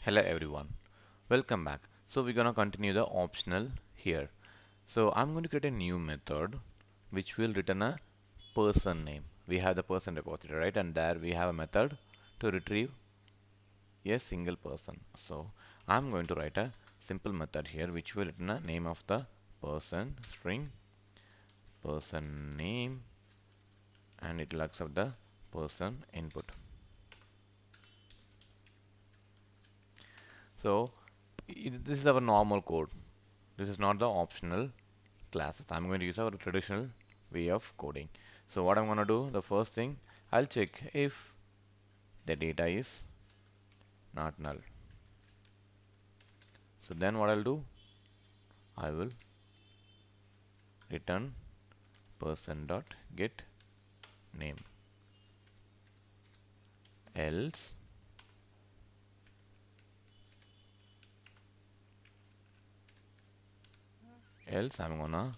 Hello everyone, welcome back. So we're gonna continue the optional here. So I'm going to create a new method which will return a person name. We have the person repository, right? And there we have a method to retrieve a single person. So I'm going to write a simple method here which will return a name of the person string person name and it will accept the person input. So this is our normal code. This is not the optional classes. I'm going to use our traditional way of coding. So what I'm going to do, the first thing, I'll check if the data is not null. So then what I'll do, I will return person dot get name. Else, I'm gonna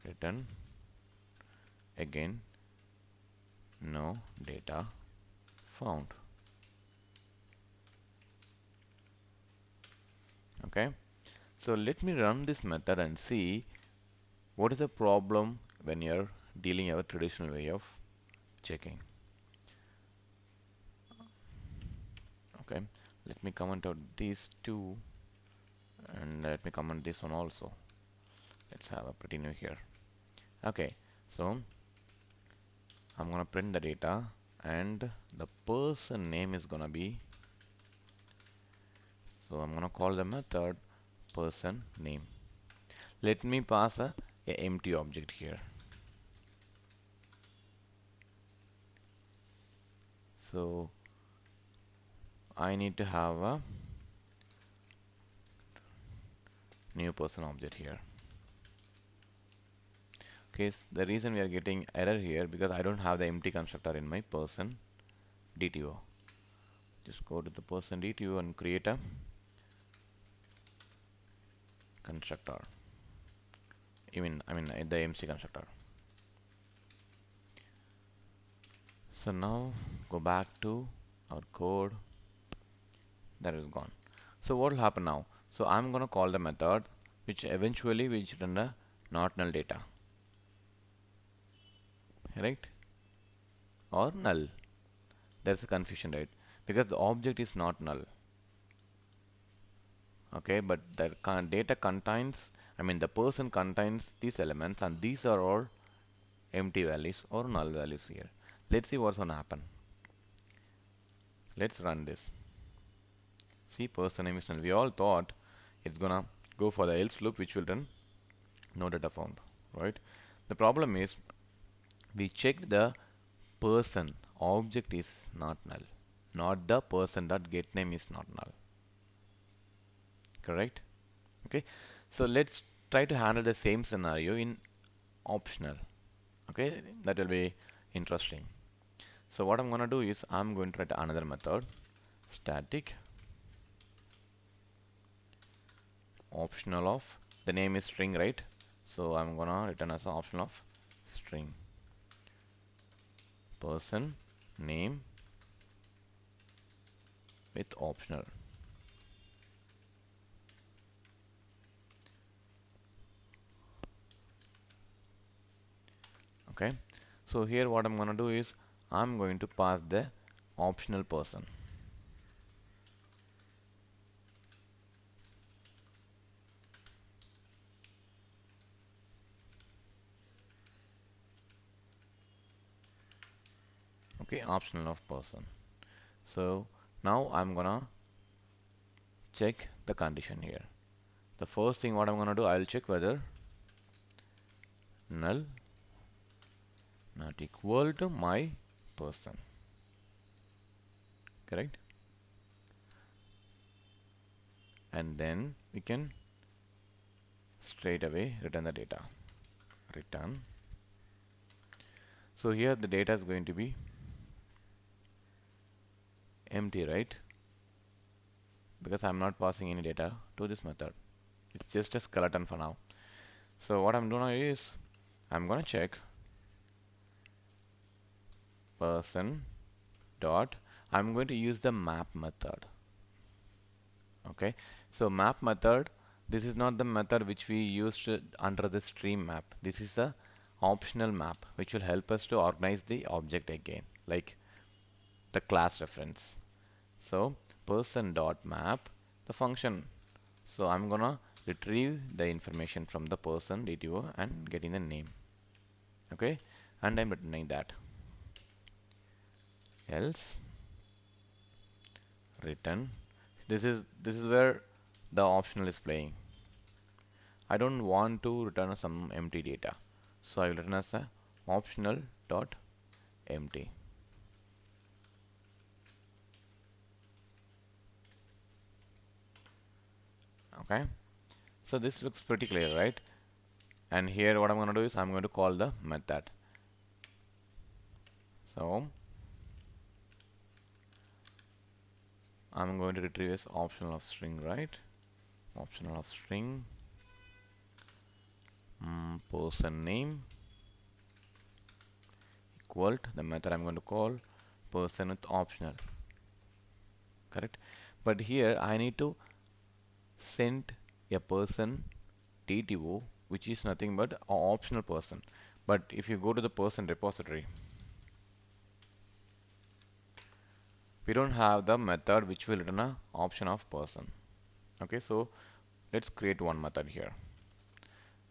return again no data found. Okay. So let me run this method and see what is the problem when you're dealing our traditional way of checking. Okay, let me comment out these two and let me comment this one also. Let's have a pretty new here. Okay, so I'm gonna print the data and the person name is gonna be, so I'm gonna call the method person name. Let me pass a empty object here. So I need to have a new person object here. Okay, the reason we are getting error here because I don't have the empty constructor in my person DTO. Just go to the person DTO and create a constructor. I mean the MC constructor. So now go back to our code. That is gone. So what will happen now? So I'm gonna call the method which eventually will return the not null data, right? Or null. There's a confusion, right? Because the object is not null. Okay, but the data contains, I mean the person contains these elements and these are all empty values or null values here. Let's see what's gonna happen. Let's run this. See, person name is null. We all thought it's gonna go for the else loop which will run no data found, right? The problem is we checked the person object is not null, not the person dot get name is not null, correct? Okay, so let's try to handle the same scenario in optional. Okay, that will be interesting. So what I'm gonna do is I'm going to write another method static optional of the name is string, right? So I'm gonna return as an option of string person name with optional. Okay, so here what I'm gonna do is I'm going to pass the optional person. Okay, optional of person. So now I'm gonna check the condition here. The first thing what I'm gonna do, I'll check whether null not equal to my person, correct? And then we can straight away return the data. Return. So here the data is going to be empty, right? Because I'm not passing any data to this method. It's just a skeleton for now. So what I'm doing is I'm gonna check person dot, I'm going to use the map method. Okay, so map method, this is not the method which we used under the stream map. This is a optional map which will help us to organize the object again, like the class reference. So person dot map, the function. So I'm gonna retrieve the information from the person DTO and getting the name. Okay, and I'm returning that. Else return. This is where the optional is playing. I don't want to return some empty data, so I will return as a optional dot empty. Okay, so this looks pretty clear, right? And here what I'm going to do is I'm going to call the method. So I'm going to retrieve as optional of string, right? Optional of string, person name equal to the method I'm going to call person with optional, correct? But here I need to send a person TTO, which is nothing but an optional person. But if you go to the person repository, we don't have the method which will return a option of person. Okay, so let's create one method here.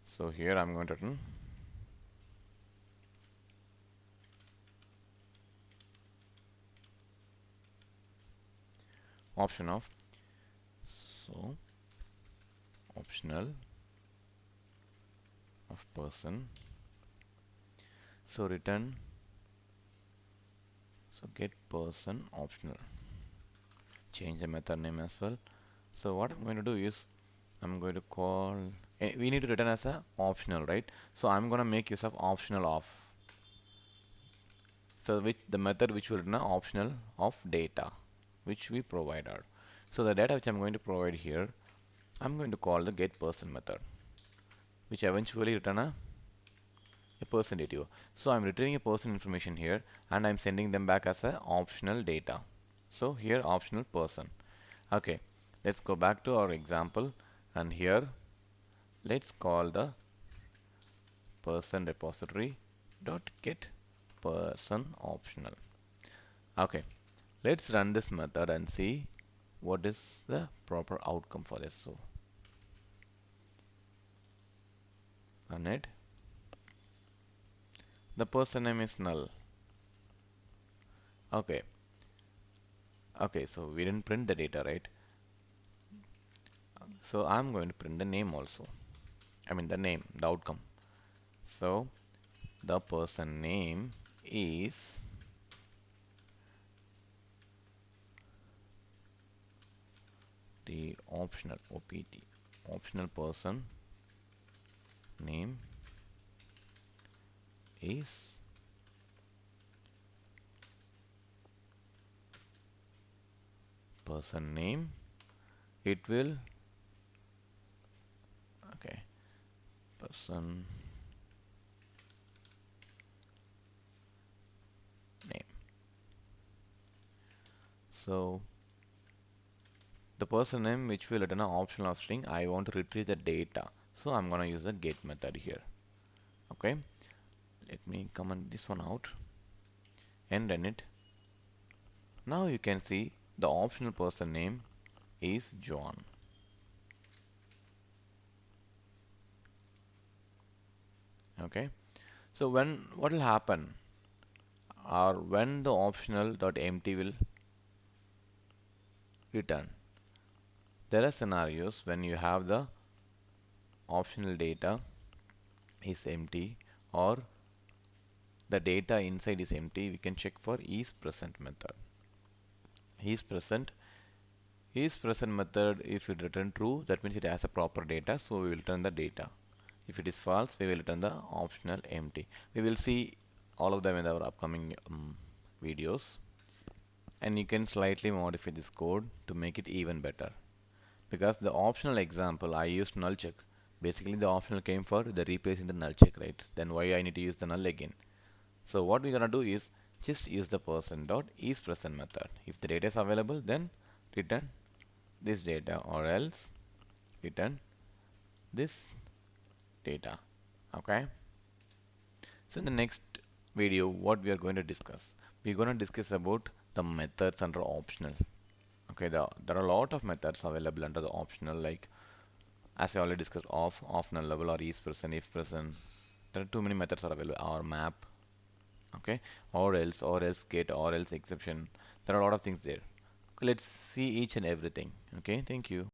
So here I'm going to return option of, so optional of person. So return, so get person optional. Change the method name as well. So what I'm going to do is I'm going to call, we need to return as a optional, right? So I'm going to make use of optional of. So which the method which will return optional of data which we provided. So the data which I'm going to provide here, I'm going to call the get person method, which eventually return a person data. So I'm retrieving a person information here and I'm sending them back as a optional data. So here optional person. Okay, let's go back to our example and here let's call the person repository dot get person optional. Okay, let's run this method and see what is the proper outcome for this. So run it. The person name is null. Okay, okay, so we didn't print the data, right? So I'm going to print the name also. I mean the name, the outcome. So the person name is the optional OPT, optional person name is person name. It will, okay, person name. So the person name which will return an optional of string, I want to retrieve the data. So I'm gonna use the get method here. Okay, let me comment this one out and run it. Now you can see the optional person name is John. Okay, so when what will happen, or when the optional dot empty will return, there are scenarios when you have the optional data is empty or the data inside is empty. We can check for is present method. Is present method, if it return true, that means it has a proper data, so we will return the data. If it is false, we will return the optional empty. We will see all of them in our upcoming videos, and you can slightly modify this code to make it even better. Because the optional example I used null check. Basically the optional came for the replacing the null check, right? Then why I need to use the null again? So what we're gonna do is just use the person dot is present method. If the data is available, then return this data or else return this data. Okay. So in the next video, what we are going to discuss, we're going to discuss about the methods under optional. Okay, there are a lot of methods available under the optional, like as I already discussed, off null level, or is present, if present. There are too many methods are available, or map, okay, or else get, or else exception. There are a lot of things there. Okay, let's see each and everything. Okay, thank you.